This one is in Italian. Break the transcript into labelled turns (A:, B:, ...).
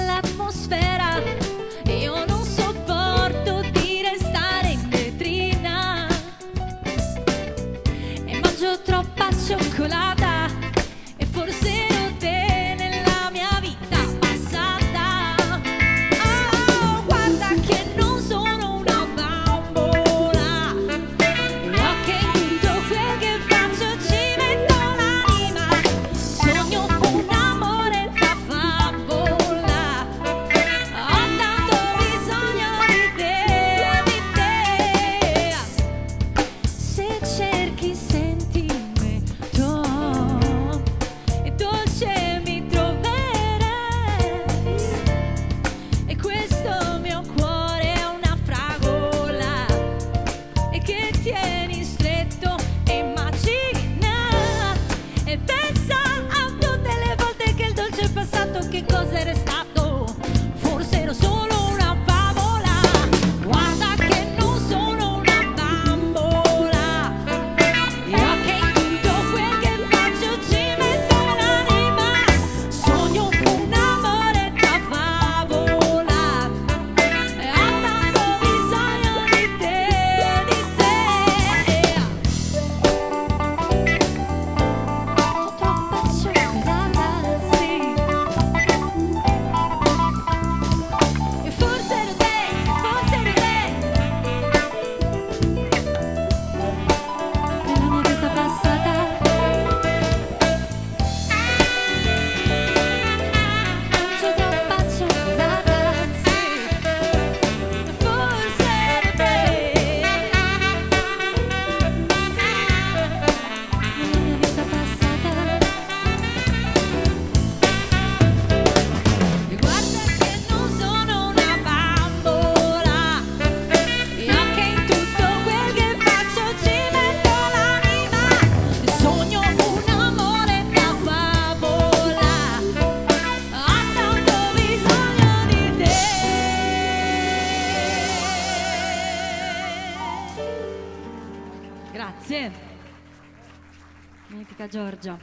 A: nell'atmosfera. Io non sopporto di restare in vetrina e mangio troppa cioccolata e forse ero te nella mia vita passata. Oh, guarda che non sono una bambola, io che in tutto quel che faccio ci metto l'anima. Sogno un amore da favola, ho tanto bisogno di te, di te. Se cerchi sentimento e dolce mi troverai, e questo mio cuore è una fragola e che tieni stretto e immagina e pensa a tutte le volte che il dolce è passato, che cosa è restato. Forse ero solo una favola, guarda che non sono una bambola, io che in tutto quel che faccio ci metto l'anima. Sogno un amore da favola e ho tanto bisogno di te, di te. Ho troppa cioccolata, sì, e forse ero te, forse ero te nella mia vita passata. Mangio troppa cioccolata, sì, e forse ero te nella mia vita passata. E guarda che non sono una bambola, io che in tutto quel che faccio ci metto l'anima. E sogno un amore da favola, ho tanto bisogno di te. Grazie. Mitica Giorgia.